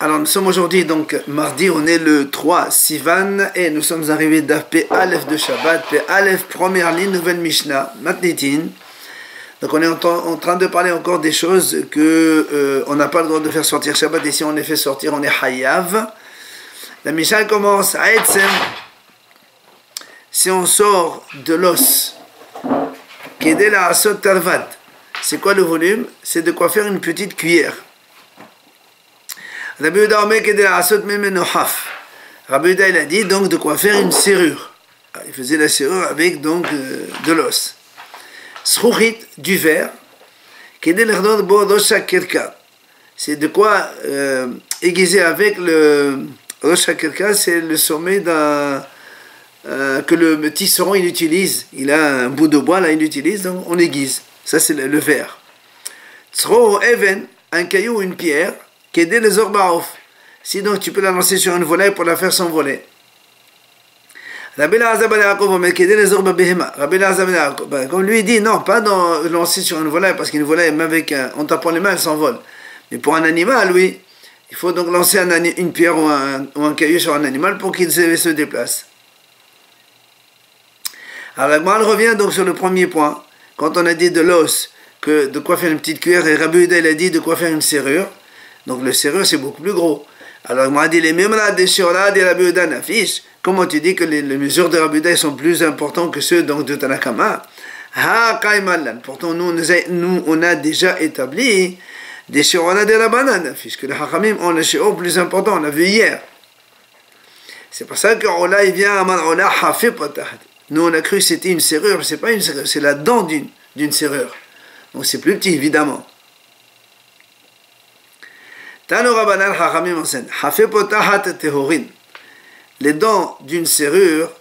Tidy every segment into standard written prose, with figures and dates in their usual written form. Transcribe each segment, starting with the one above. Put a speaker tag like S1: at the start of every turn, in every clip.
S1: Alors nous sommes aujourd'hui donc mardi, on est le 3 Sivan et nous sommes arrivés d'P Aleph de Shabbat, P Aleph première ligne, nouvelle Mishnah, Matnitin. Donc on est en train de parler encore des choses que on n'a pas le droit de faire sortir Shabbat et si on les fait sortir on est Hayav. La Mishnah commence à Etzem, si on sort de l'os, Kedel Asot Tarvat, c'est quoi le volume? C'est de quoi faire une petite cuillère. Rabbi Yehuda il a dit donc de quoi faire une serrure. Il faisait la serrure avec donc de l'os. Srouchit, du verre. C'est de quoi aiguiser avec le Rosh HaKerka, c'est le sommet d'un que le tisserand il utilise. Il a un bout de bois là, il utilise, donc on aiguise. Ça c'est le verre. Tzro even, un caillou ou une pierre. Qu'aider les orbaof. Si donc tu peux la lancer sur une volaille pour la faire s'envoler. Rabbi Elazar ben Yaakov, mais qu'aider les orba behema. Rabbi Elazar ben Yaakov, comme lui il dit, non, pas dans lancer sur une volaille, parce qu'une volaille, même avec en tapant les mains, elle s'envole. Mais pour un animal, oui, il faut donc lancer une pierre ou un caillou sur un animal pour qu'il se déplace. Alors la Gemara revient donc sur le premier point. Quand on a dit de l'os, que de quoi faire une petite cuillère, et Rabbi Yehuda il a dit de quoi faire une serrure. Donc le serrure c'est beaucoup plus gros. Alors il m'a dit les mêmes là des Shirah de Rabbi Yehuda n'affiche. Comment tu dis que les mesures de Rabbi Yehuda sont plus importantes que ceux donc de Tanakama? Ha kaimalan. Pourtant nous on a déjà établi des Shirah de Rabbanan n'affiche que les Hachamim ont le Shirah plus important. On l'a vu hier. C'est pour ça que Ola il vient à Man Ola Hafé Potahat. Nous on a cru que c'était une serrure, mais c'est pas une serrure, c'est la dent d'une serrure. Donc c'est plus petit évidemment. Les dents d'une serrure,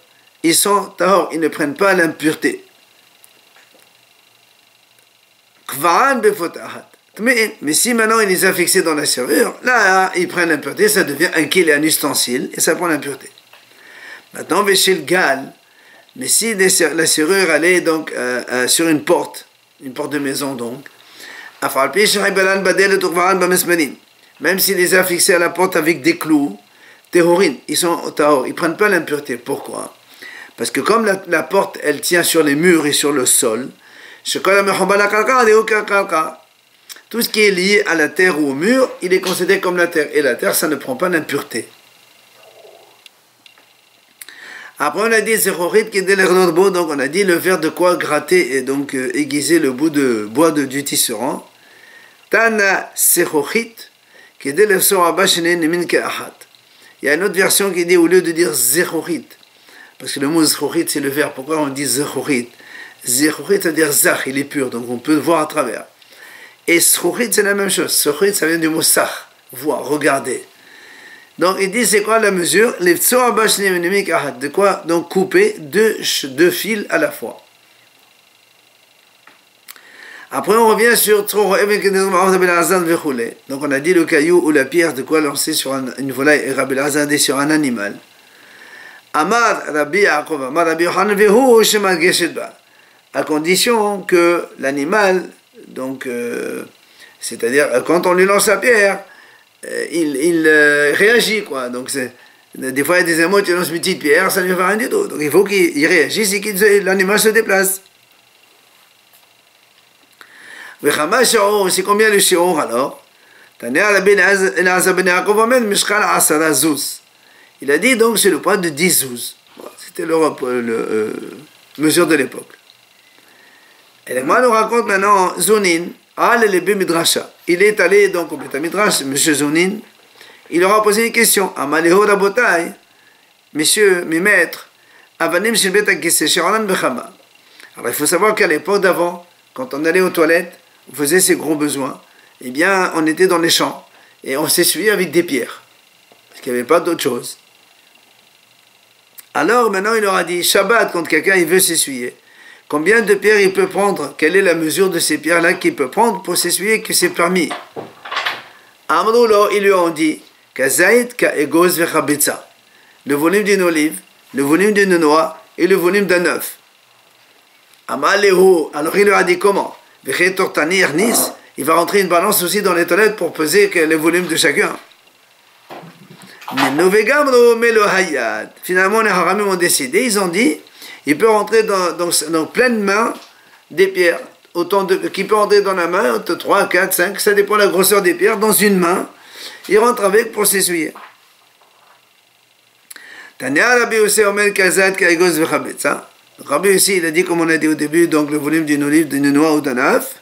S1: ils sont tahor, ils ne prennent pas l'impureté. Mais si maintenant il les a fixés dans la serrure, là ils prennent l'impureté, ça devient un kil et un ustensile, et ça prend l'impureté. Maintenant, chez le gal, mais si la serrure elle est donc sur une porte de maison donc, même s'il les a fixés à la porte avec des clous, théorines, ils sont tahor, ils ne prennent pas l'impureté. Pourquoi? Parce que comme la porte, elle tient sur les murs et sur le sol, tout ce qui est lié à la terre ou au mur, il est considéré comme la terre. Et la terre, ça ne prend pas l'impureté. Après, on a dit donc on a dit le verre de quoi gratter et donc aiguiser le bout de bois du tisserand. Tana sechochit. Il y a une autre version qui dit, au lieu de dire zechorit, parce que le mot zechorit c'est le verbe, pourquoi on dit zechorit? Zechorit ça veut dire zach, il est pur, donc on peut le voir à travers. Et zechorit c'est la même chose, zechorit ça vient du mot sach, voir, regarder. Donc il dit c'est quoi la mesure? De quoi donc couper deux fils à la fois. Après, on revient sur donc on a dit le caillou ou la pierre, de quoi lancer sur une volaille et Rabbi Elazar dit sur un animal. Amar Rabbi Yaakov, Amar Rabbi Yochanan vehu shema geshet ba. À condition que l'animal, donc, c'est-à-dire quand on lui lance la pierre, il réagit quoi. Donc des fois il y a des animaux qui lancent une petite pierre, ça ne lui fait rien du tout. Donc il faut qu'il réagisse et que l'animal se déplace. C'est combien le shiur alors? Il a dit donc c'est le poids de 10 zouz. C'était le mesure de l'époque. Et le Gemara nous raconte maintenant Zounin, il est allé donc au Beth Midrash, M. Zounin, il leur a posé une question. Amalého Rabotai, messieurs, mes maîtres, Avanim Shel Bet HaKiseh, She'olan Bechama. Alors il faut savoir qu'à l'époque d'avant, quand on allait aux toilettes, on faisait ses gros besoins, eh bien, on était dans les champs et on s'essuyait avec des pierres, parce qu'il n'y avait pas d'autre chose. Alors maintenant, il leur a dit, Shabbat, quand quelqu'un il veut s'essuyer, combien de pierres il peut prendre? Quelle est la mesure de ces pierres-là qu'il peut prendre pour s'essuyer, que c'est permis? Amroulo, ils lui ont dit, Kazaït, Kaegos, Vechabetza, le volume d'une olive, le volume d'une noix et le volume d'un œuf. Amaléhu, alors il leur a dit comment? Il va rentrer une balance aussi dans les toilettes pour peser le volume de chacun. Finalement, les haramim ont décidé, ils ont dit, il peut rentrer dans pleine main des pierres. Qui peut rentrer dans la main, 3, 4, 5, ça dépend de la grosseur des pierres, dans une main, il rentre avec pour s'essuyer. Tania Rabbi Yossi Omer Kazat Kaigos Vechabetza. Rabbi Yossi, il a dit, comme on a dit au début, donc le volume d'une olive, d'une noix ou d'un œuf.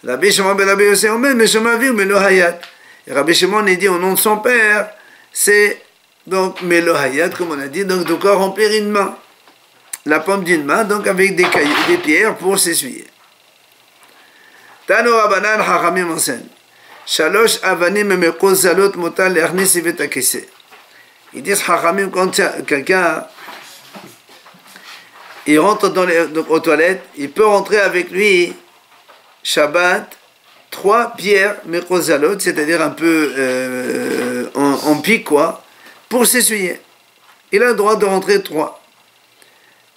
S1: Rabbi Shimon ben Rabbi Yossi Omer, mais Shema Vir, mais lo Hayat. Et Rabbi Shimon, il dit au nom de son père, c'est donc Melo Hayat, comme on a dit, donc de quoi remplir une main. La paume d'une main, donc avec des cailloux, des pierres pour s'essuyer. Tano Rabanan Hachamim enseigne. Shalosh avanim memekoz zalot motal lernis ivet akese. Ils disent Hachamim, quand quelqu'un il rentre donc aux toilettes, il peut rentrer avec lui Shabbat 3 pierres mekoz zalot, c'est-à-dire un peu en pique quoi, pour s'essuyer. Il a le droit de rentrer 3.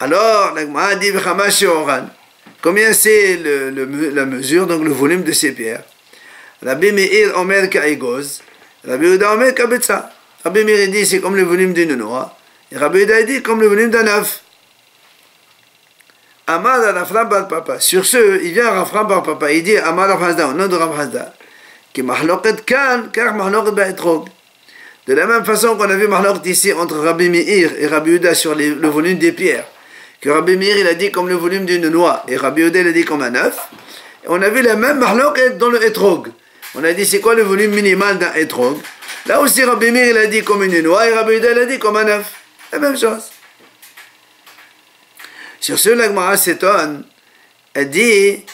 S1: Alors, la Gemara dit V'chamash Oran. Combien c'est la mesure, donc le volume de ces pierres? Rabbi Meir Omer Ka'igoz, Rabbi Yehuda Omer Kabetza. Rabbi Meir dit c'est comme le volume d'une noix, et Rabbi Yehuda dit comme le volume d'un œuf. Amad Rafram Bar Papa. Sur ce, il vient Rafram Bar Papa, il dit Amad Rav Hasda, au nom de Rav Hasda, qui mahloket kan, car mahloket ba'etrog. De la même façon qu'on a vu mahloket ici entre Rabbi Meir et Rabbi Yehuda sur le volume des pierres, que Rabbi Meir il a dit comme le volume d'une noix et Rabbi Yehuda il a dit comme un œuf. Et on a vu la même mahloket dans le etrog. On a dit c'est quoi le volume minimal d'un etrog. Là aussi Rabbi Meir il a dit comme une noix et Rabbi Yehuda il a dit comme un œuf. La même chose. Sur ce, la Gemara s'étonne. Elle dit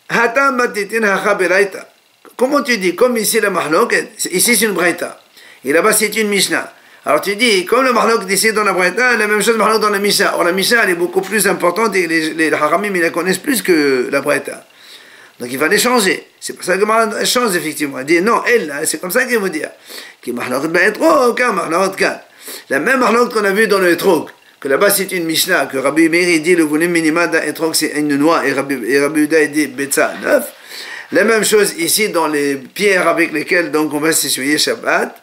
S1: Hatam matitin hacha beraita. Comment tu dis? Comme ici la mahloket, ici c'est une braïta. Et là-bas c'est une mishnah. Alors tu dis, comme le mahlok ici dans la braïta, la même chose mahlok dans la mishnah. Or la mishnah elle est beaucoup plus importante et les haramim ils la connaissent plus que la braïta. Donc il va les changer. C'est pour ça que elle change effectivement. Elle dit non, elle, c'est comme ça qu'il veut dire. Qui mahlok ba'etrog, car mahlok kan. La même mahlok qu'on a vu dans le etrog. Que là-bas c'est une mishnah, que Rabbi Meir dit le volume minimal d'un etrog c'est une noix et Rabbi Yehuda dit betza 9. La même chose ici dans les pierres avec lesquelles donc on va s'essuyer Shabbat.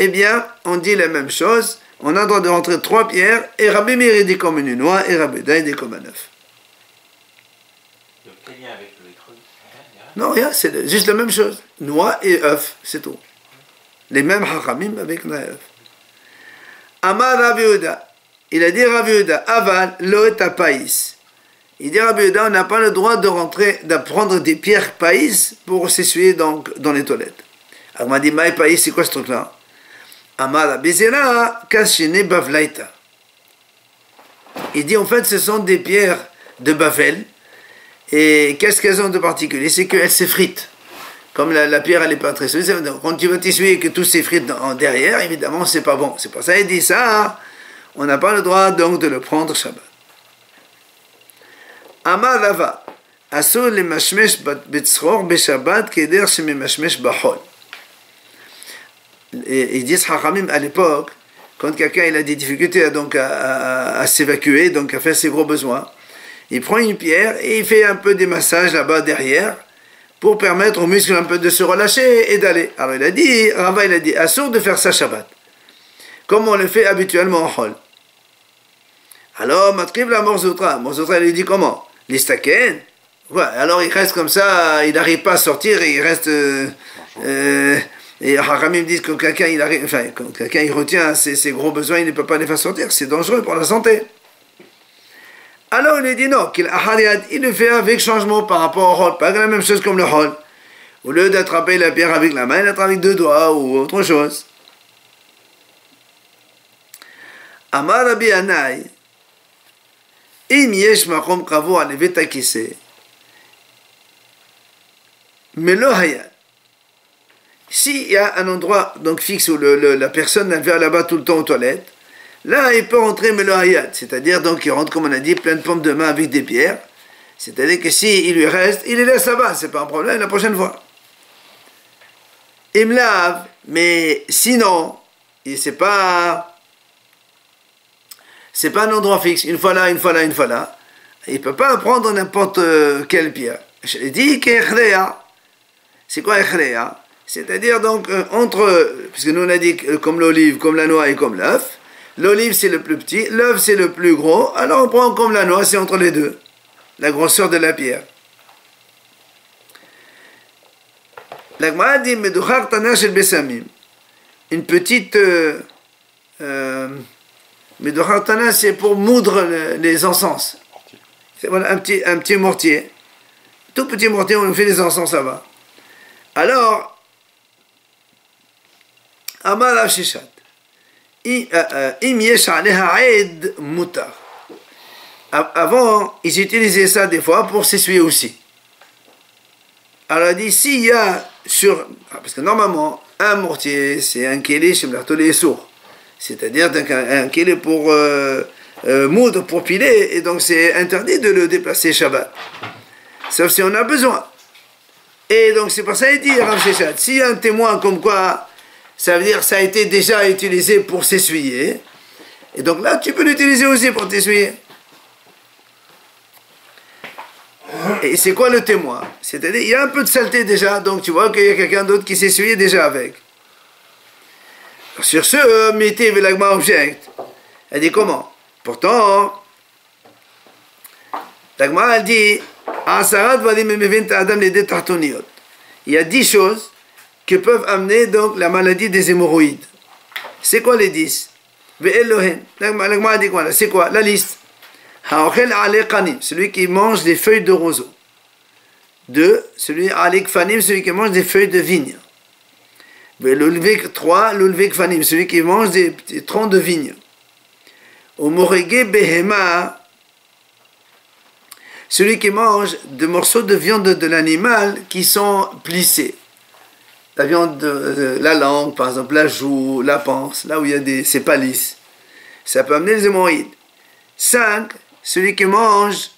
S1: Eh bien, on dit la même chose. On a le droit de rentrer 3 pierres et Rabbi Meir dit comme une noix et Rabbi Yehuda dit comme un œuf.
S2: Quel lien avec le etrog?
S1: Non, rien, c'est juste la même chose. Noix et œuf, c'est tout. Les mêmes hachamim avec l'œuf. Amar Rabbi Yehuda. Il a dit Rabbi Yehuda, aval lo et païs. Il dit Rabbi Yehuda, on n'a pas le droit de prendre des pierres païs pour s'essuyer dans les toilettes. Alors on m'a dit, maï païs, c'est quoi ce truc-là? Amar Rabbi Zera, kashine bavlaita. Il dit en fait, ce sont des pierres de Bavel. Et qu'est-ce qu'elles ont de particulier? C'est qu'elles s'effritent. Comme la pierre, elle n'est pas très solide. Quand tu vas t'essuyer et que tout s'effrite derrière, évidemment, c'est pas bon. C'est pour ça qu'il dit ça. On n'a pas le droit donc de le prendre Shabbat. Amar Rava, asur le mashmesh betzror beshabbat keder sheme mashmesh bahol. Et ils disent Hachamim à l'époque, quand quelqu'un il a des difficultés donc à s'évacuer, donc à faire ses gros besoins, il prend une pierre et il fait un peu des massages là-bas derrière pour permettre aux muscles un peu de se relâcher et d'aller. Alors il a dit, Rava il a dit, assour de faire ça Shabbat, comme on le fait habituellement en Hol. Alors, Matriv la Morzoutra il dit comment? L'istaken. Ouais, alors il reste comme ça, il n'arrive pas à sortir, et il reste. Et Haramim disent que quelqu'un il retient ses gros besoins, il ne peut pas les faire sortir, c'est dangereux pour la santé. Alors il dit non, qu'il il le fait avec changement par rapport au hol, pas la même chose comme le hol. Au lieu d'attraper la pierre avec la main, il l'attrape avec 2 doigts ou autre chose. Amar Rabbi Anai, im yesh makom kavo alevet akise, melo hayat. S'il y a un endroit donc fixe où la personne va là-bas tout le temps aux toilettes, là il peut rentrer melo hayat, c'est-à-dire donc il rentre comme on a dit plein de paumes de main avec des pierres, c'est-à-dire que s'il lui reste, il les laisse là-bas, c'est pas un problème la prochaine fois. Il me lave, mais sinon, c'est pas un endroit fixe, une fois là, une fois là, une fois là. Il ne peut pas prendre n'importe quelle pierre. Je l'ai dit, C'est quoi Echrea? C'est-à-dire donc entre, puisque nous on a dit comme l'olive, comme la noix et comme l'œuf, l'olive c'est le plus petit, l'œuf c'est le plus gros, alors on prend comme la noix, c'est entre les deux, la grosseur de la pierre. La Gemara dit Meduchar Tana shel Besamim. Une petite Meduchar Tana, c'est pour moudre les encens. C'est voilà, un petit mortier. Tout petit mortier, on fait des encens là-bas. Alors, Amar Rav Shishat. Im yesh aleha ed mutar. Avant, ils utilisaient ça des fois pour s'essuyer aussi. Alors il dit, s'il y a sur... Parce que normalement, un mortier, c'est un kélé chez les sourds. C'est-à-dire un kélé pour moudre, pour piler, et donc c'est interdit de le déplacer Shabbat. Sauf si on a besoin. Et donc c'est pour ça qu'il dit, Rav Sheshat, s'il y a un témoin comme quoi, ça veut dire que ça a été déjà utilisé pour s'essuyer, et donc là, tu peux l'utiliser aussi pour t'essuyer. Et c'est quoi le témoin? C'est-à-dire, il y a un peu de saleté déjà, donc tu vois qu'il y a quelqu'un d'autre qui s'essuyait déjà avec. Alors, sur ce, Mété Velagma objecte. Elle dit comment? Pourtant, l'Agma elle dit, il y a 10 choses qui peuvent amener donc la maladie des hémorroïdes. C'est quoi les 10? L'Agma dit quoi? C'est quoi? La liste. Celui qui mange des feuilles de roseau. 2. Celui qui mange des feuilles de vigne. 3. Celui qui mange des troncs de vigne. Celui qui mange des morceaux de viande de l'animal qui sont plissés. La viande, la langue, par exemple, la joue, la panse, là où il y a c'est pas lisse. Ça peut amener les hémorroïdes. 5. Celui qui mange...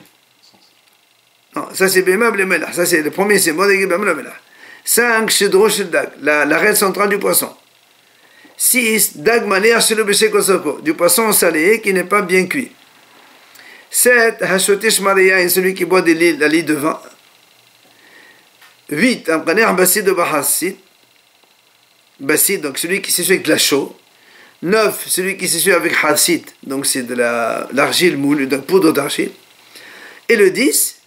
S1: Non, ça c'est Bémab le Melach. Ça c'est le premier, c'est Modegi Bémab le Melach. 5. Shedro Shedag, la raie centrale du poisson. 6. Dag Maler Shelo Beshekosoko, du poisson salé qui n'est pas bien cuit. 7. Hashotesh Maria, celui qui boit la lit de vin. 8. Amkaner Bassid de Bahassid. Bassid, donc celui qui s'essuie avec de la chaux. 9, celui qui s'essuie avec hassid, donc c'est de l'argile moulue, de poudre d'argile. Et le 10,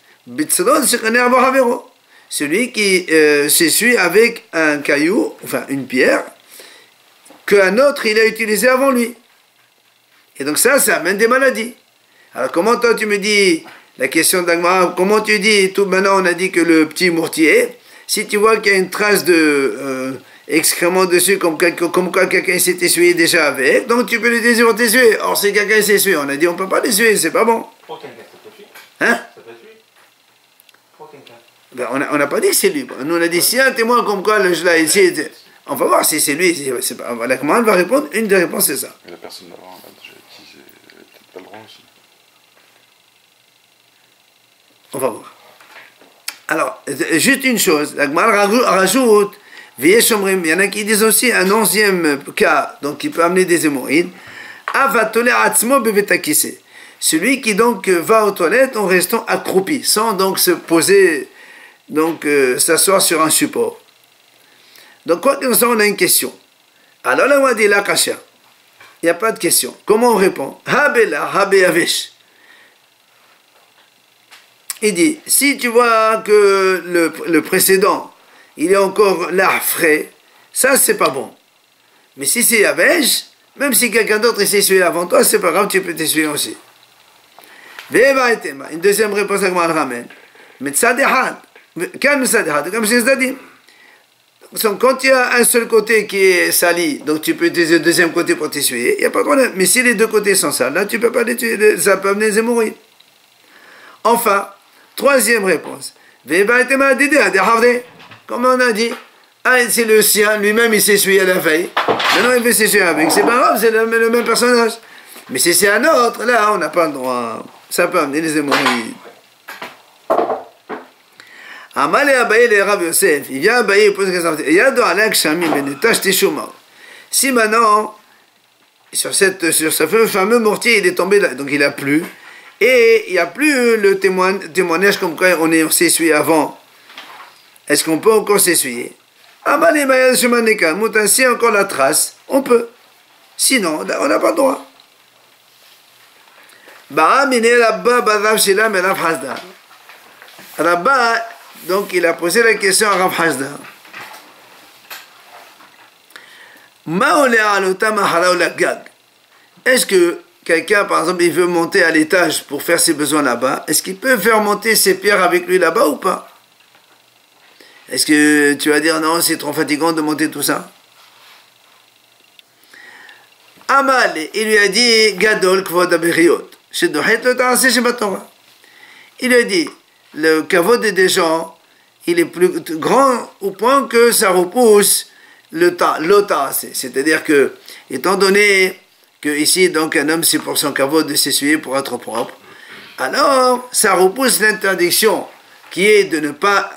S1: celui qui s'essuie avec un caillou, enfin une pierre, qu'un autre il a utilisé avant lui. Et donc ça amène des maladies. Alors comment toi tu me dis, la question d'Agmara, comment tu dis, tout maintenant on a dit que le petit mortier, si tu vois qu'il y a une trace de... excréments dessus, comme quoi quelqu'un s'est essuyé déjà avec, donc tu peux l'utiliser pour t'essuyer. Or, si quelqu'un s'est essuyé, on a dit on ne peut pas l'essuyer, c'est pas bon.
S2: Pour quelqu'un, ça peut suivre.
S1: Hein?
S2: Ça peut suivre. Pour quelqu'un.
S1: Ben, on n'a pas dit que c'est lui. Nous, on a dit si un témoin comme quoi je l'ai ici, on va voir si c'est lui. La commande va répondre, une des réponses c'est ça.
S3: Et la personne d'avant, elle a déjà utilisé, elle n'a peut-être pas le droit aussi.
S1: On va voir. Alors, juste une chose, la commande rajoute. Il y en a qui disent aussi un 11e cas, donc qui peut amener des hémorroïdes. Celui qui donc va aux toilettes en restant accroupi, sans donc se poser, donc s'asseoir sur un support. Donc quoi qu'il en soit, on a une question. Alors là, on dit la kasha. Il n'y a pas de question. Comment on répond? Il dit, si tu vois que le précédent, il est encore là frais, ça c'est pas bon. Mais si c'est Yavesh, même si quelqu'un d'autre s'est essuyé avant toi, c'est pas grave, tu peux t'essuyer aussi. Une deuxième réponse à comment elle ramène. Mais tzadehad, comme je l'ai dit, quand il y a un seul côté qui est sali, donc tu peux utiliser le deuxième côté pour t'essuyer, il n'y a pas de problème. Mais si les deux côtés sont sales, là tu peux pas l'utiliser, ça peut amener des hémorroïdes. Enfin, troisième réponse. Comme on a dit, c'est le sien, lui-même il s'est essuyé à la veille. Maintenant il veut s'essuyer avec. C'est pas grave, c'est le même personnage. Mais si c'est un autre, là on n'a pas le droit. Ça peut amener les hémorroïdes. Amalé Abaye le Rav Yosef, il vient Abaye, il pose une question. Si maintenant, sur ce fameux mortier, il est tombé là, donc il a plu, et il n'y a plus le témoignage comme quoi on s'est essuyé avant. est-ce qu'on peut encore s'essuyer? Si encore la trace, on peut. Sinon, on n'a pas le droit. Rabba, donc il a posé la question à Rav Hasda. Est-ce que quelqu'un, par exemple, il veut monter à l'étage pour faire ses besoins là-bas, est-ce qu'il peut faire monter ses pierres avec lui là-bas ou pas? Est-ce que tu vas dire non, c'est trop fatigant de monter tout ça? Amal, il lui a dit Gadol Kvod Aberiot. Il lui a dit le kavod des gens, il est plus grand au point que ça repousse le temps, l'ota. C'est-à-dire que, étant donné que ici, donc, un homme, c'est pour son kavod de s'essuyer pour être propre, alors ça repousse l'interdiction qui est de ne pas.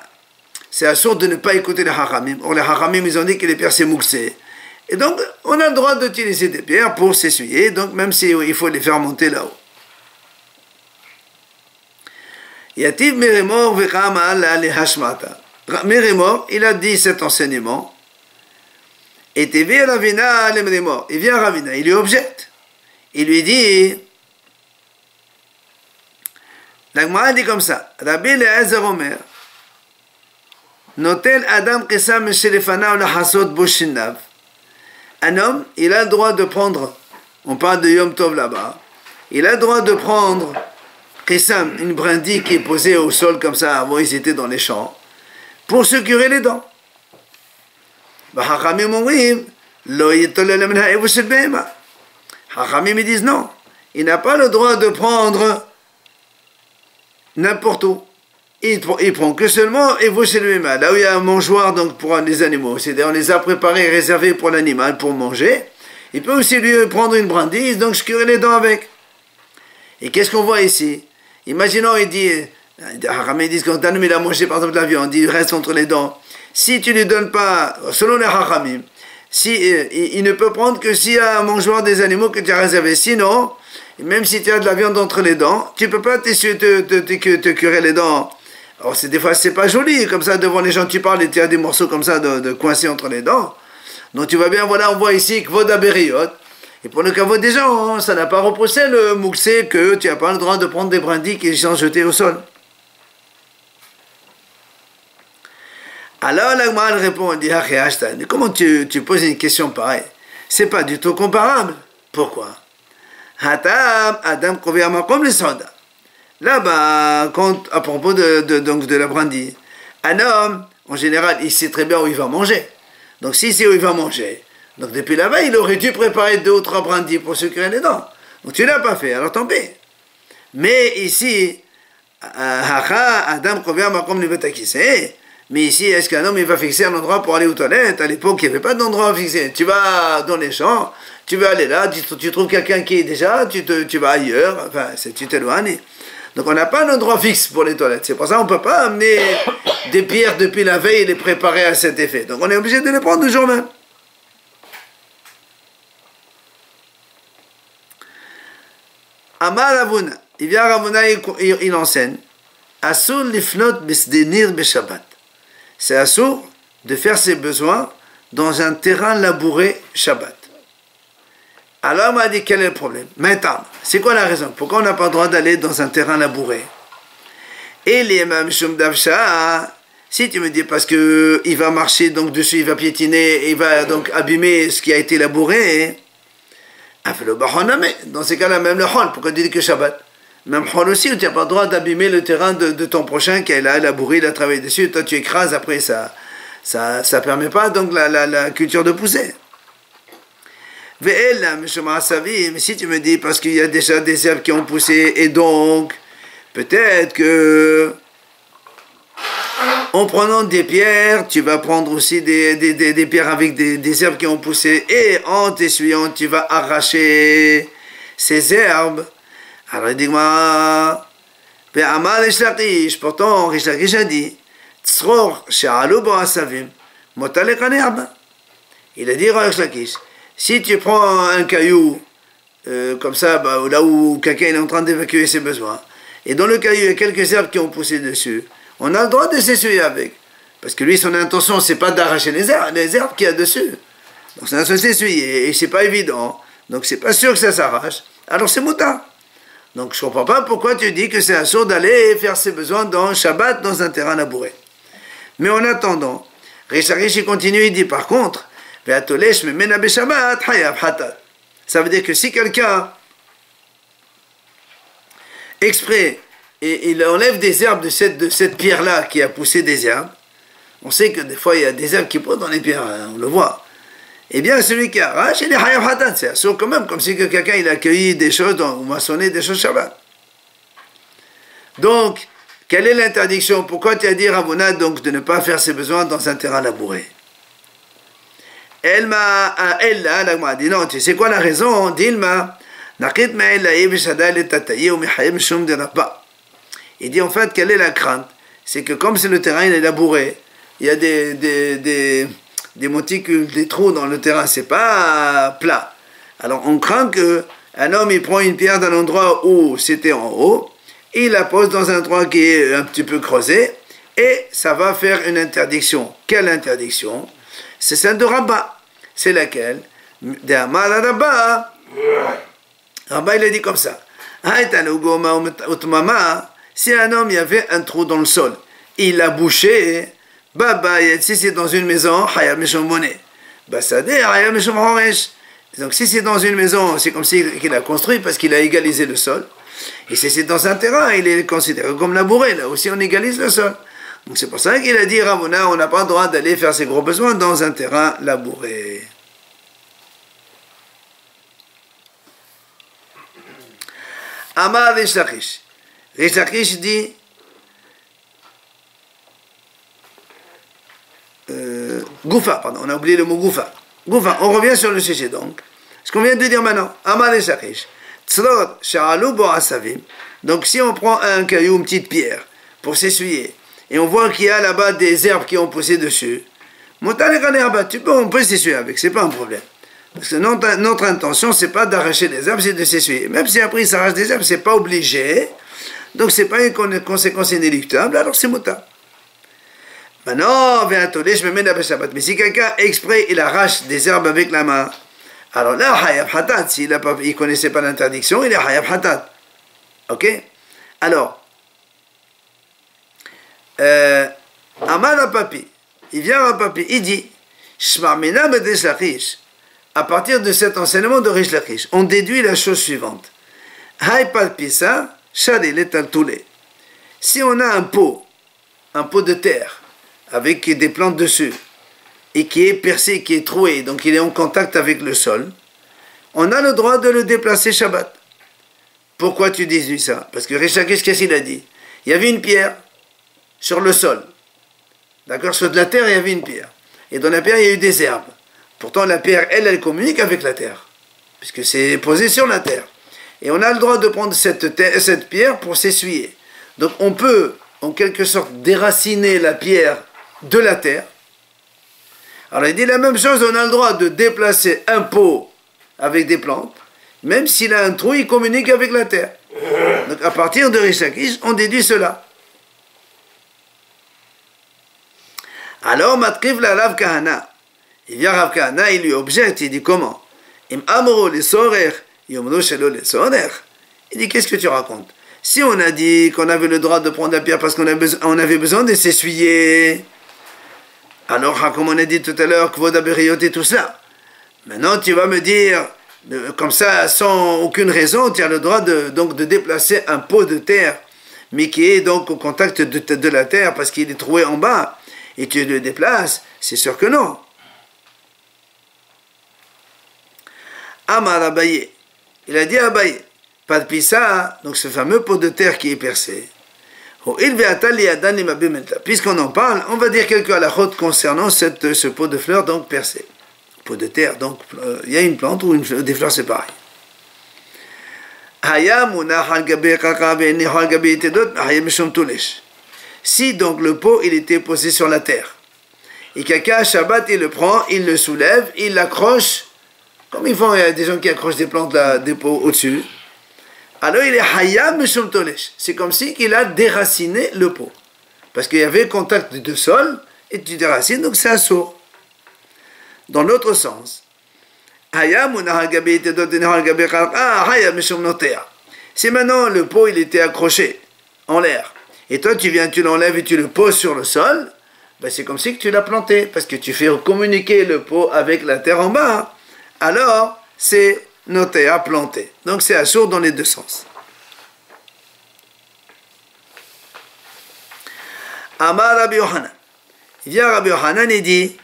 S1: C'est la sorte de ne pas écouter les haramim. Or, les haramim, ils ont dit que les pierres, c'est mouxé. Et donc, on a le droit d'utiliser des pierres pour s'essuyer, donc même s'il faut les faire monter là-haut. Yativ Merimor Vechama le Hashmata. Merimor, il a dit cet enseignement. Et TV Ravina le Merimor. Il vient à Ravina, il lui objecte. Il lui dit. La Gemara dit comme ça. Rabbi Eliezer Omer. Notel Adam Kesam Shelefana ou la Hasot Boshinav. Un homme, il a le droit de prendre, on parle de Yom Tov là-bas, il a le droit de prendre Kesam, une brindille qui est posée au sol comme ça, avant ils étaient dans les champs, pour se curer les dents. Hachamim ils disent non, il n'a pas le droit de prendre n'importe où. Il prend que seulement et vous chez lui là où il y a un mangeoire donc pour les animaux, c'est-à-dire on les a préparés et réservés pour l'animal pour manger. Il peut aussi lui prendre une brindille donc se curer les dents avec. Et qu'est-ce qu'on voit ici? Imaginons il dit Haramé dit quand un homme il a mangé par exemple de la viande, il reste entre les dents. Si tu lui donnes pas, selon les Haramim, si il ne peut prendre que s'il y a un mangeoire des animaux que tu as réservé. Sinon, même si tu as de la viande entre les dents, tu peux pas te curer les dents. Alors, des fois, c'est pas joli, comme ça, devant les gens, tu parles et tu as des morceaux comme ça de coincés entre les dents. Donc, tu vois bien, voilà, on voit ici Kvod Aberiot. Et pour le kavod des gens, hein, ça n'a pas repoussé le mouxé que tu n'as pas le droit de prendre des brindilles qui sont jetées au sol. Alors, la Gemara répond, elle dit, mais comment tu poses une question pareille? C'est pas du tout comparable. Pourquoi? Hatam, Adam, Koviyama, comme les soldats. Là-bas, à propos de la brindille, un homme, en général, il sait très bien où il va manger. Donc, s'il sait où il va manger, donc depuis là-bas, il aurait dû préparer 2 ou 3 brindilles pour se curer les dents. Donc, tu ne l'as pas fait, alors tant pis. Mais ici, Adam convient comme le bétakissé. Mais ici, est-ce qu'un homme il va fixer un endroit pour aller aux toilettes? À l'époque, il n'y avait pas d'endroit fixé. Tu vas dans les champs, tu vas aller là, tu trouves quelqu'un qui est déjà, tu vas ailleurs, enfin, tu t'éloignes. Donc on n'a pas un endroit fixe pour les toilettes. C'est pour ça qu'on ne peut pas amener des pierres depuis la veille et les préparer à cet effet. Donc on est obligé de les prendre le jour même. Amar Ravuna, il vient à Ravuna, il enseigne. Asur lifnot besdenir beshabbat. C'est asur de faire ses besoins dans un terrain labouré Shabbat. Alors on m'a dit quel est le problème? Maintenant, c'est quoi la raison? Pourquoi on n'a pas le droit d'aller dans un terrain labouré? Et les mêmes shumdavsha, si tu me dis parce que il va marcher donc dessus, il va piétiner, il va donc abîmer ce qui a été labouré. Dans ces cas-là, même le hol, pourquoi tu dis que Shabbat? Même hol aussi, où tu n'as pas le droit d'abîmer le terrain de ton prochain qui est là, labouré, il a travaillé dessus, toi tu écrases, après ça permet pas donc la culture de pousser. Mais si tu me dis parce qu'il y a déjà des herbes qui ont poussé et donc peut-être que en prenant des pierres tu vas prendre aussi des pierres avec des herbes qui ont poussé et en t'essuyant tu vas arracher ces herbes. Alors il dit pourtant Rish Lakish a dit il a dit Rish Lakish, si tu prends un caillou, comme ça, là où quelqu'un est en train d'évacuer ses besoins, et dans le caillou, il y a quelques herbes qui ont poussé dessus, on a le droit de s'essuyer avec. Parce que lui, son intention, c'est pas d'arracher les herbes qu'il y a dessus. Donc ça se s'essuie, et c'est pas évident. Donc c'est pas sûr que ça s'arrache. Alors c'est mouta. Donc je comprends pas pourquoi tu dis que c'est assourd d'aller faire ses besoins dans Shabbat, dans un terrain labouré. Mais en attendant, Rish Lakish il continue, il dit par contre, ça veut dire que si quelqu'un exprès et il enlève des herbes de cette pierre-là qui a poussé des herbes, on sait que des fois il y a des herbes qui poussent dans les pierres, hein, on le voit. Eh bien celui qui arrache, il est Hayav Hatat, c'est assourd quand même, comme si quelqu'un il a cueilli des choses ou maçonné des choses Shabbat. Donc, quelle est l'interdiction? Pourquoi tu as dit Ravuna donc de ne pas faire ses besoins dans un terrain labouré? Elle m'a dit non, tu sais quoi la raison? Dilma, il dit en fait, quelle est la crainte? C'est que comme c'est le terrain il est labouré, il y a des monticules, des trous dans le terrain, c'est pas plat. Alors on craint que un homme il prend une pierre d'un endroit où c'était en haut, il la pose dans un endroit qui est un petit peu creusé, et ça va faire une interdiction. Quelle interdiction? C'est celle de Rabba. C'est laquelle? Rabba, il a dit comme ça. Si un homme, il y avait un trou dans le sol, il l'a bouché, si c'est dans une maison, donc si c'est dans une maison, c'est comme s'il a construit parce qu'il a égalisé le sol. Et si c'est dans un terrain, il est considéré comme labouré. Là aussi, on égalise le sol. Donc c'est pour ça qu'il a dit, Ravuna, on n'a pas le droit d'aller faire ses gros besoins dans un terrain labouré. Amar Rish Lakish. Rish Lakish dit, Goufa, pardon, on a oublié le mot Goufa. Goufa, on revient sur le sujet donc. Ce qu'on vient de dire maintenant, Amar Rish Lakish. Donc si on prend un caillou, une petite pierre, pour s'essuyer, et on voit qu'il y a là-bas des herbes qui ont poussé dessus, on peut s'essuyer avec, c'est pas un problème. Parce que notre intention, c'est pas d'arracher des herbes, c'est de s'essuyer. Même si après il s'arrache des herbes, c'est pas obligé, donc c'est pas une conséquence inéluctable, alors c'est mouta. Maintenant, mais si quelqu'un exprès, il arrache des herbes avec la main, alors là, Hayav Hatat, s'il ne connaissait pas l'interdiction, il est Hayav Hatat. Ok? Alors, Amar Rapapi, il vient Rapapi, il dit, Shmarmina Rish Lakish, à partir de cet enseignement de Rish Lakish, on déduit la chose suivante. Haipal Pisa, Shari Letal Toulé. Si on a un pot de terre, avec des plantes dessus, et qui est percé, qui est troué, donc il est en contact avec le sol, on a le droit de le déplacer Shabbat. Pourquoi tu dis ça? Parce que Rish Lakish, qu'est-ce qu'il a dit? Il y avait une pierre sur le sol. D'accord? Sur de la terre, il y avait une pierre. Et dans la pierre, il y a eu des herbes. Pourtant, la pierre, elle communique avec la terre. Puisque c'est posé sur la terre. Et on a le droit de prendre cette pierre pour s'essuyer. Donc on peut, en quelque sorte, déraciner la pierre de la terre. Alors il dit la même chose, on a le droit de déplacer un pot avec des plantes, même s'il a un trou, il communique avec la terre. Donc à partir de Rish Lakish, on déduit cela. Alors Matriv la Rav Kahana, il vient Rav Kahana, il lui objecte, il dit comment? Im amro les sorer, yomno shelo les sorer. Il dit qu'est-ce que tu racontes? Si on a dit qu'on avait le droit de prendre la pierre parce qu'on avait besoin de s'essuyer, alors, comme on a dit tout à l'heure, Kvod Aberiot et tout cela. Maintenant, tu vas me dire, comme ça, sans aucune raison, tu as le droit de déplacer un pot de terre, mais qui est donc au contact de la terre parce qu'il est troué en bas, et tu le déplaces. C'est sûr que non. Amar Abaye. Il a dit à Abaye, pas de pissa, donc ce fameux pot de terre qui est percé. Puisqu'on en parle, on va dire quelques halakhot concernant ce pot de fleurs donc percé. Pot de terre, donc il y a une plante ou des fleurs, c'est pareil. Si donc le pot il était posé sur la terre, et quelqu'un à Shabbat il le prend, il le soulève, il l'accroche, comme ils font, il y a des gens qui accrochent des plantes là, des pots au-dessus. Alors il est hayam mishum tolesh. C'est comme si il a déraciné le pot. Parce qu'il y avait contact de sol, et tu déracines, donc c'est assourd. Dans l'autre sens, si maintenant le pot il était accroché en l'air, et toi tu viens, tu l'enlèves et tu le poses sur le sol, ben c'est comme si que tu l'as planté, parce que tu fais communiquer le pot avec la terre en bas, alors c'est notéa planté. Donc c'est assourd dans les deux sens. Amar Rabbi Yohanan. Il vient Rabbi Yohanan et dit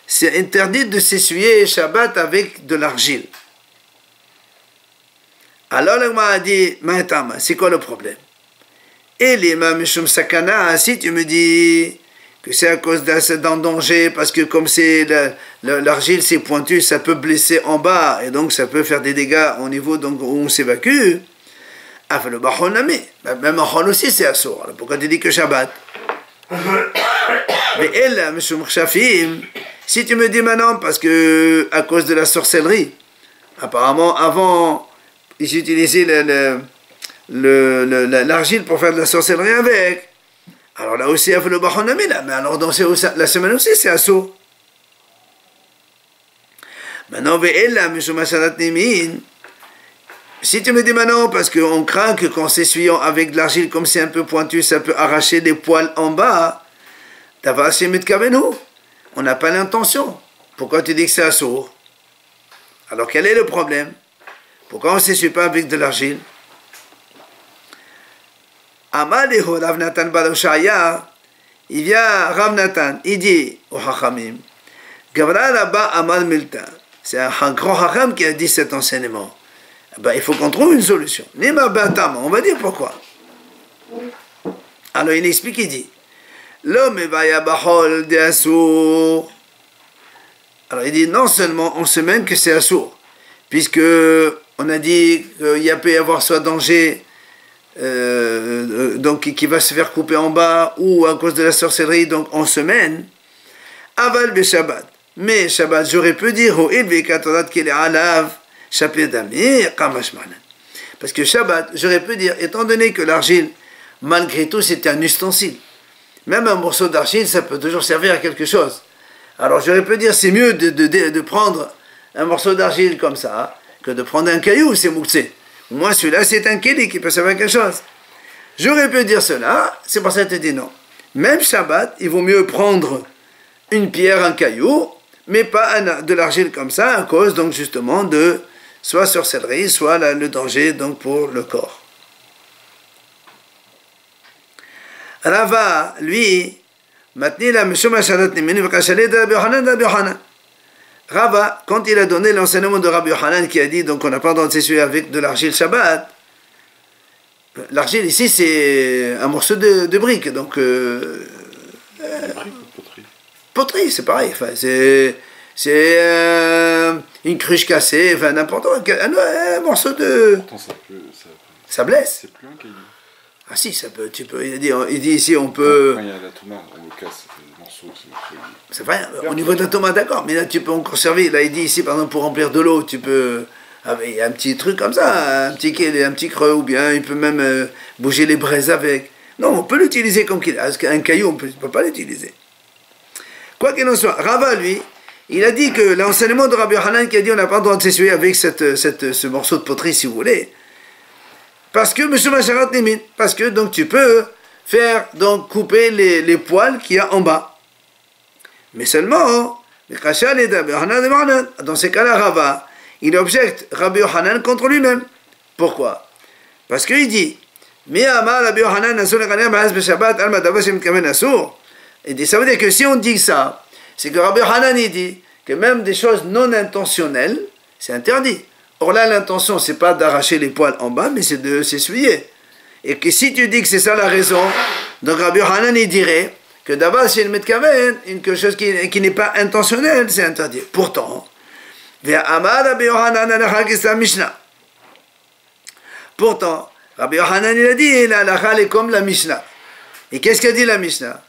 S1: c'est interdit de s'essuyer Shabbat avec de l'argile. Alors le a dit c'est quoi le problème? Et l'imam Sakana, si tu me dis que c'est à cause d'un danger, parce que comme c'est l'argile c'est pointu, ça peut blesser en bas et donc ça peut faire des dégâts au niveau donc, où on s'évacue. Même en Chol aussi c'est assourd. Alors pourquoi tu dis que Shabbat? Mais elle, monsieur Mouchafim, si tu me dis maintenant, parce que à cause de la sorcellerie, apparemment avant ils utilisaient l'argile pour faire de la sorcellerie avec. Alors là aussi, mais alors dans la semaine aussi c'est assourd. Maintenant, monsieur Masalat Nimin. Si tu me dis maintenant, parce qu'on craint que qu'en s'essuyant avec de l'argile, comme c'est un peu pointu, ça peut arracher des poils en bas, on n'a pas l'intention. Pourquoi tu dis que c'est assourd? Alors quel est le problème? Pourquoi on ne s'essuie pas avec de l'argile? Amaleho Rav Natan bar Ushaya, il vient Rav Natan, il dit au Hachamim, Gavra Rabba Amal Milta, c'est un grand Hacham qui a dit cet enseignement. Ben, il faut qu'on trouve une solution. On va dire pourquoi. Alors il explique, il dit l'homme va bahol de assour. Alors il dit non seulement en semaine que c'est assour, puisque on a dit qu'il peut y avoir soit danger donc qui va se faire couper en bas ou à cause de la sorcellerie, donc en semaine. Aval be Shabbat. Mais Shabbat, j'aurais pu dire au ilve katorat qu'il est alav. Parce que Shabbat, j'aurais pu dire, étant donné que l'argile, malgré tout, c'était un ustensile. Même un morceau d'argile, ça peut toujours servir à quelque chose. Alors j'aurais pu dire, c'est mieux de prendre un morceau d'argile comme ça, que de prendre un caillou, c'est mouxé. Moi, celui-là, c'est un kéli qui peut servir à quelque chose. J'aurais pu dire cela, c'est pour ça que je te dis non. Même Shabbat, il vaut mieux prendre une pierre, un caillou, mais pas de l'argile comme ça, à cause donc justement de soit sorcellerie, soit le danger donc pour le corps. Rava, lui, Rava, quand il a donné l'enseignement de Rabbi Yohanan qui a dit donc on n'a pas le droit de s'essuyer avec de l'argile Shabbat, l'argile ici c'est un morceau de brique, donc poterie, c'est pareil, enfin, c'est une cruche cassée, enfin n'importe quoi, un morceau de...
S3: Pourtant,
S1: ça blesse.
S3: C'est plus un caillou.
S1: Ah si, ça peut, tu peux, il dit ici on peut...
S3: Quand il y a la tomate, on le casse, ça fait des morceaux,
S1: c'est vrai, au niveau de la tomate, d'accord, mais là tu peux en conserver, là il dit ici par exemple pour remplir de l'eau, tu peux... Il y a un petit truc comme ça, un petit creux, ou bien il peut même bouger les braises avec. Non, on peut l'utiliser comme qu'il est, parce qu'un caillou on ne peut pas l'utiliser. Quoi qu'il en soit, Rava, lui, il a dit que l'enseignement de Rabbi Yohanan qui a dit on n'a pas le droit de s'essuyer avec ce morceau de poterie, si vous voulez, parce que, monsieur Macharat Nimin, parce que donc tu peux faire, donc couper les poils qu'il y a en bas. Mais seulement, dans ces cas-là, Rava, il objecte Rabbi Yohanan contre lui-même. Pourquoi? Parce qu'il dit, et ça veut dire que si on dit ça, c'est que Rabbi Yohanan il dit que même des choses non intentionnelles, c'est interdit. Or là, l'intention, c'est pas d'arracher les poils en bas, mais c'est de s'essuyer. Et que si tu dis que c'est ça la raison, donc Rabbi Yohanan il dirait que d'abord, c'est une metkaven, quelque chose qui n'est pas intentionnel, c'est interdit. Pourtant, Rabbi Yohanan il a dit, la halakha est comme la Mishnah. Et qu'est-ce qu'a dit la Mishnah?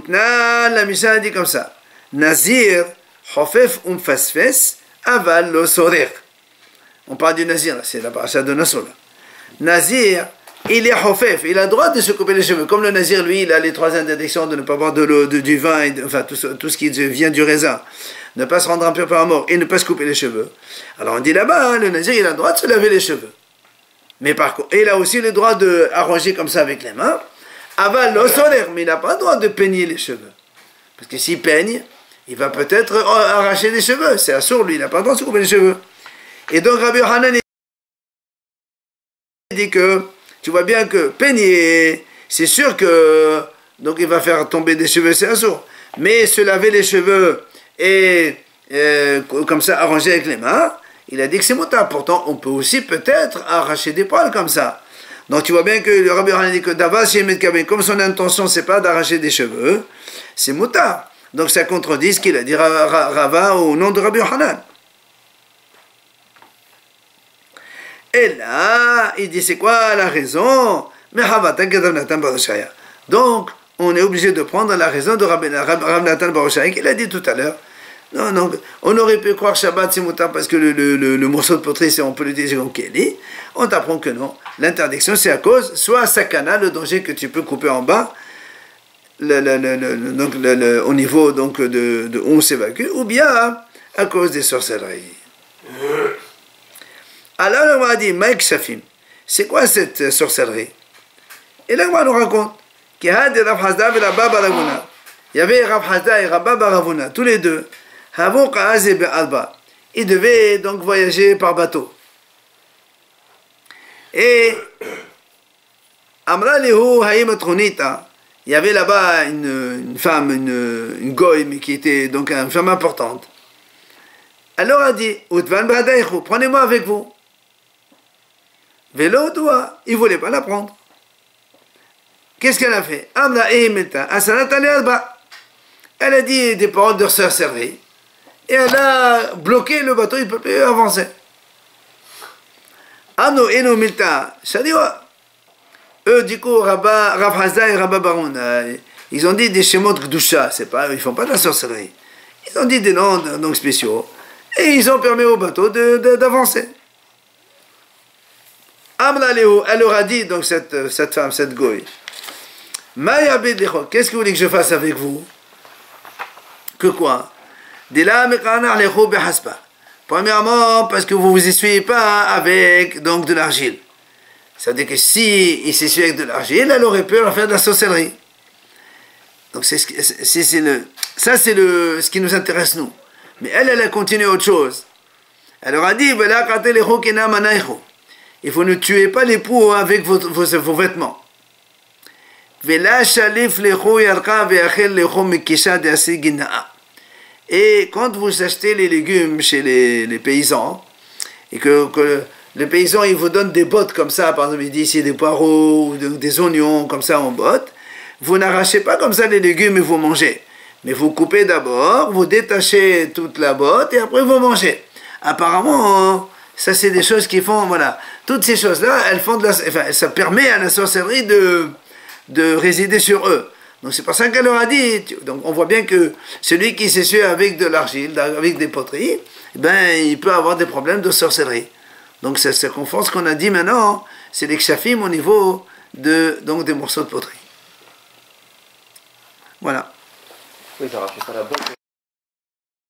S1: La Mishnah a dit comme ça. Nazir, Hofef Fasfes, Aval lo Sorer. On parle du Nazir, c'est la paracha de Nassau. Nazir, il est hofef, il a le droit de se couper les cheveux. Comme le nazir, lui, il a les 3 interdictions de ne pas boire de l'eau, du vin, et enfin tout ce qui vient du raisin. Ne pas se rendre impur par mort et ne pas se couper les cheveux. Alors on dit là-bas, hein, le nazir, il a le droit de se laver les cheveux. Mais par contre, il a aussi le droit d'arranger comme ça avec les mains. Aval l'eau solaire, mais il n'a pas le droit de peigner les cheveux. Parce que s'il peigne, il va peut-être arracher les cheveux. C'est assourd, lui, il n'a pas le droit de se couper les cheveux. Et donc Rabbi Yochanan dit que, tu vois bien que peigner, c'est sûr que, donc il va faire tomber des cheveux, c'est assourd. Mais se laver les cheveux et comme ça arranger avec les mains, il a dit que c'est motard. Pourtant, on peut aussi peut-être arracher des poils comme ça. Donc tu vois bien que le Rabbi Yochanan dit que Davas Yemet Kabé, comme son intention c'est pas d'arracher des cheveux, c'est motard. Donc ça contredit ce qu'il a dit Rava au nom de Rabbi Yochanan. Et là, il dit c'est quoi la raison? Donc, on est obligé de prendre la raison de Rav Natan bar Hoshaya qu'il a dit tout à l'heure. Non, non, on aurait pu croire Shabbat c'est moutar parce que le morceau de poterie, on peut l'utiliser comme Kéli. On t'apprend que non. L'interdiction, c'est à cause, soit sakana, le danger que tu peux couper en bas, au niveau donc, de où on s'évacue, ou bien à cause des sorcelleries. Alors on m'a dit, Maïk Shafim, c'est quoi cette sorcellerie? Et là on nous raconte qu'il y avait Rav Hasda et Rabba Baravuna. Il y avait Rav Hasda et Rabba Baravuna, tous les deux. Ils devaient donc voyager par bateau. Et Amra Lehu Haïmatronita, il y avait là-bas une femme, une goy, mais qui était donc une femme importante. Alors elle a dit, Utvan Badaïchou, prenez-moi avec vous. Vélo, toi, il ne voulait pas la prendre. Qu'est-ce qu'elle a fait? Elle a dit des paroles de sorcellerie. Et elle a bloqué le bateau, il ne peut plus avancer. Amno Eno Milta, Shadiwa. Eux, du coup, Rav Hasda et Rabba Baroun, ils ont dit des shemot Gdusha, c'est pas, ils ne font pas de la sorcellerie. Ils ont dit des noms donc spéciaux. Et ils ont permis au bateau d'avancer. Amla Léo, elle leur a dit, donc cette femme, cette goy, qu'est-ce que vous voulez que je fasse avec vous? Que quoi? Premièrement, parce que vous ne vous essuyez pas avec donc, de l'argile. C'est-à-dire que si il s'essuie avec de l'argile, elle aurait pu leur faire de la sorcellerie. Donc ça c'est ce qui nous intéresse nous. Mais elle a continué autre chose. Elle leur a dit, il faut ne tuer pas l'époux avec vos vêtements. Et quand vous achetez les légumes chez les paysans, et que les paysans ils vous donnent des bottes comme ça, par exemple, ils disent ici des poireaux, ou des oignons comme ça en bottes, vous n'arrachez pas comme ça les légumes et vous mangez. Mais vous coupez d'abord, vous détachez toute la botte et après vous mangez. Apparemment, ça c'est des choses qui font, voilà. Toutes ces choses-là, elles font ça permet à la sorcellerie de résider sur eux. Donc c'est pour ça qu'elle leur a dit, donc on voit bien que celui qui s'essuie avec de l'argile, avec des poteries, ben il peut avoir des problèmes de sorcellerie. Donc c'est conforme ce qu'on a dit maintenant, c'est les kshafim au niveau donc des morceaux de poterie. Voilà.
S2: Oui, ça rachète pas la botte.